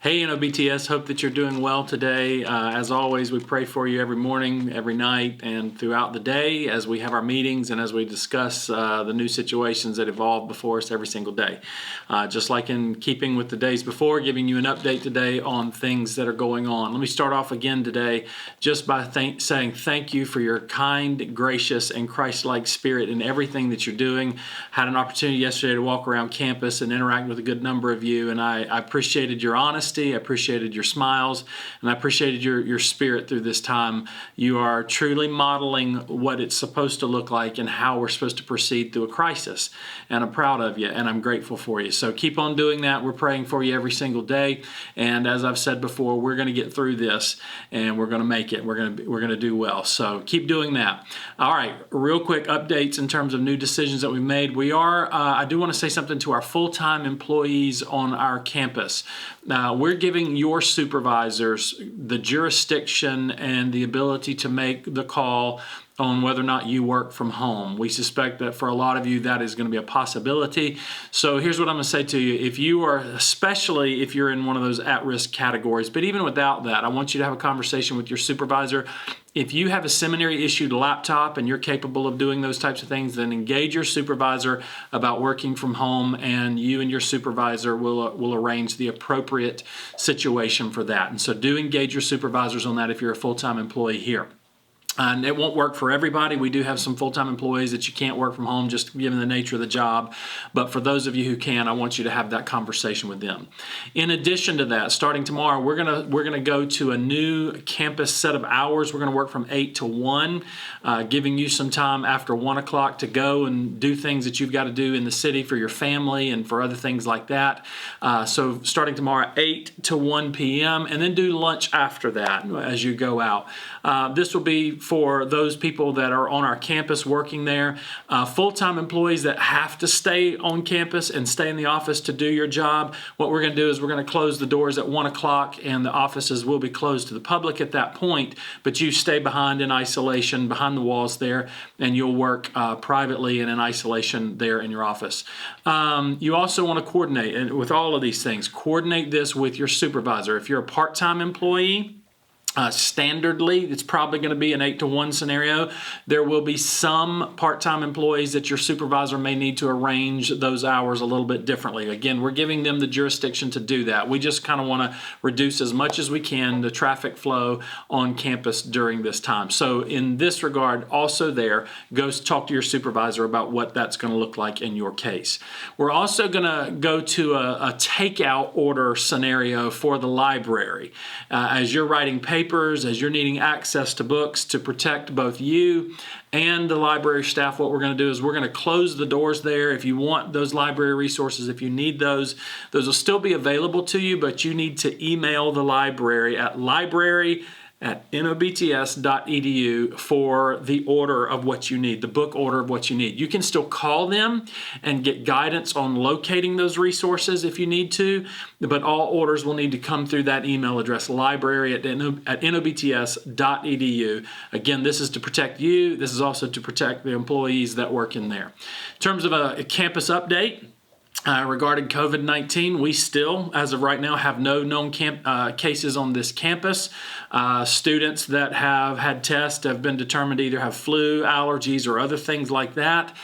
Hey, NOBTS, hope that you're doing well today. As always, we pray for you every morning, every night, and throughout the day as we have our meetings and as we discuss the new situations that evolve before us every single day. Just like in keeping with the days before, giving you an update today on things that are going on. Let me start off again today just by saying thank you for your kind, gracious, and Christ-like spirit in everything that you're doing. Had an opportunity yesterday to walk around campus and interact with a good number of you, and I appreciated your honesty. I appreciated your smiles, and I appreciated your spirit through this time. You are truly modeling what it's supposed to look like and how we're supposed to proceed through a crisis. And I'm proud of you, and I'm grateful for you. So keep on doing that. We're praying for you every single day. And as I've said before, we're going to get through this, and we're going to make it. We're going to do well. So keep doing that. All right, real quick updates in terms of new decisions that we've made. I do want to say something to our full-time employees on our campus. We're giving your supervisors the jurisdiction and the ability to make the call on whether or not you work from home. We suspect that for a lot of you that is going to be a possibility. So here's what I'm going to say to you. Especially if you're in one of those at-risk categories, but even without that, I want you to have a conversation with your supervisor. If you have a seminary-issued laptop and you're capable of doing those types of things, then engage your supervisor about working from home, and you and your supervisor will arrange the appropriate situation for that. And so do engage your supervisors on that if you're a full-time employee here. And it won't work for everybody. We do have some full-time employees that you can't work from home just given the nature of the job. But for those of you who can, I want you to have that conversation with them. In addition to that, starting tomorrow, we're gonna go to a new campus set of hours. We're gonna work from 8 to 1, giving you some time after 1 o'clock to go and do things that you've got to do in the city for your family and for other things like that. So starting tomorrow, 8 to 1 p.m., and then do lunch after that as you go out. This will be for those people that are on our campus working there. Full-time employees that have to stay on campus and stay in the office to do your job, what we're going to do is we're going to close the doors at 1 o'clock, and the offices will be closed to the public at that point, but you stay behind in isolation, behind the walls there, and you'll work privately and in isolation there in your office. You also want to coordinate, and with all of these things, coordinate this with your supervisor. If you're a part-time employee, standardly, it's probably going to be an 8 to 1 scenario. There will be some part-time employees that your supervisor may need to arrange those hours a little bit differently. Again, we're giving them the jurisdiction to do that. We just kind of want to reduce as much as we can the traffic flow on campus during this time. So in this regard, also there, go talk to your supervisor about what that's going to look like in your case. We're also going to go to a takeout order scenario for the library. As you're writing papers, as you're needing access to books to protect both you and the library staff, what we're going to do is we're going to close the doors there. If you want those library resources, if you need those will still be available to you, but you need to email the library at library@nobts.edu for the order of what you need, the book order of what you need. You can still call them and get guidance on locating those resources if you need to, but all orders will need to come through that email address, library@nobts.edu. Again, this is to protect you. This is also to protect the employees that work in there. In terms of a campus update, regarding COVID-19, we still, as of right now, have no known cases on this campus. Students that have had tests have been determined to either have flu, allergies, or other things like that.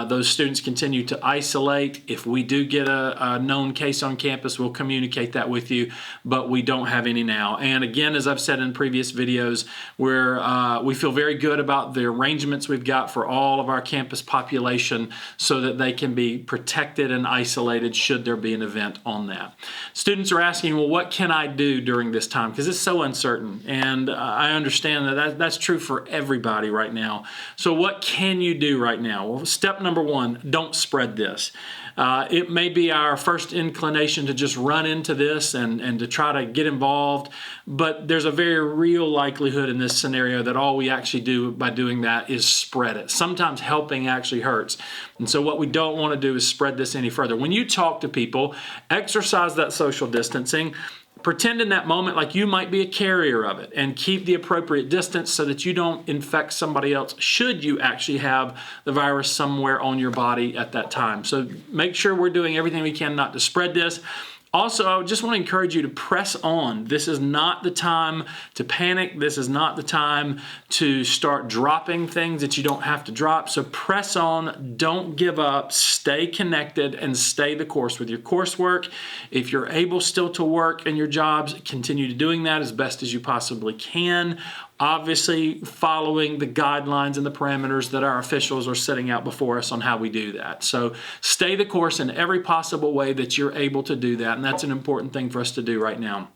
Those students continue to isolate. If we do get a known case on campus, we'll communicate that with you, but we don't have any now. And again, as I've said in previous videos, we feel very good about the arrangements we've got for all of our campus population so that they can be protected and isolated should there be an event on that. Students are asking, well, what can I do during this time? Because it's so uncertain, and I understand that's true for everybody right now. So what can you do right now? Well, step number one, don't spread this. It may be our first inclination to just run into this and to try to get involved, but there's a very real likelihood in this scenario that all we actually do by doing that is spread it. Sometimes helping actually hurts. And so what we don't want to do is spread this any further. When you talk to people, exercise that social distancing. Pretend in that moment like you might be a carrier of it, and keep the appropriate distance so that you don't infect somebody else should you actually have the virus somewhere on your body at that time. So make sure we're doing everything we can not to spread this. Also, I just want to encourage you to press on. This is not the time to panic. This is not the time to start dropping things that you don't have to drop. So press on. Don't give up. Stay connected and stay the course with your coursework. If you're able still to work in your jobs, continue to doing that as best as you possibly can. Obviously, following the guidelines and the parameters that our officials are setting out before us on how we do that. So stay the course in every possible way that you're able to do that, and that's an important thing for us to do right now.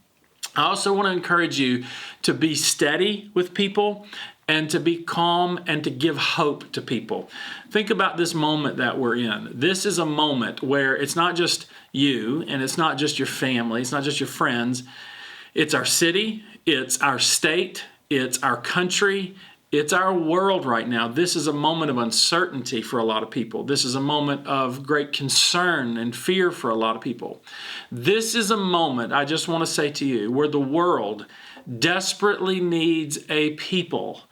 I also want to encourage you to be steady with people and to be calm and to give hope to people. Think about this moment that we're in. This is a moment where it's not just you and it's not just your family, it's not just your friends. It's our city, it's our state, it's our country, it's our world right now. This is a moment of uncertainty for a lot of people. This is a moment of great concern and fear for a lot of people. This is a moment, I just want to say to you, where the world desperately needs a people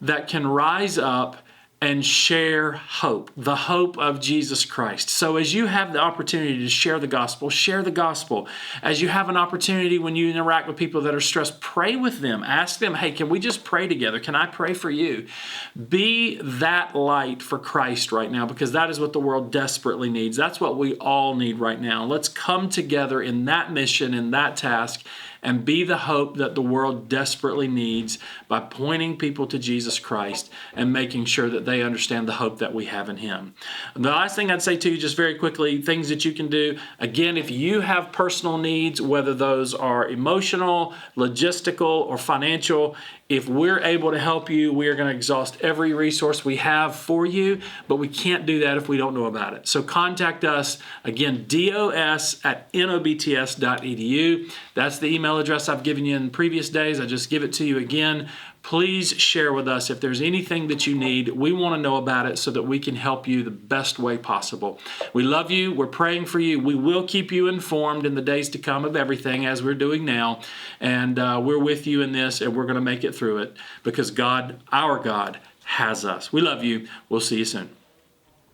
that can rise up and share hope, the hope of Jesus Christ. So as you have the opportunity to share the gospel, share the gospel. As you have an opportunity when you interact with people that are stressed, pray with them. Ask them, hey, can we just pray together? Can I pray for you? Be that light for Christ right now, because that is what the world desperately needs. That's what we all need right now. Let's come together in that mission, in that task, and be the hope that the world desperately needs by pointing people to Jesus Christ and making sure that they understand the hope that we have in Him. The last thing I'd say to you, just very quickly, things that you can do. Again, if you have personal needs, whether those are emotional, logistical, or financial, if we're able to help you, we are going to exhaust every resource we have for you, but we can't do that if we don't know about it. So contact us, again, dos@nobts.edu. That's the email address I've given you in previous days. I just give it to you again. Please share with us if there's anything that you need. We want to know about it so that we can help you the best way possible. We love you. We're praying for you. We will keep you informed in the days to come of everything as we're doing now. And we're with you in this, and we're going to make it through it because God, our God, has us. We love you. We'll see you soon.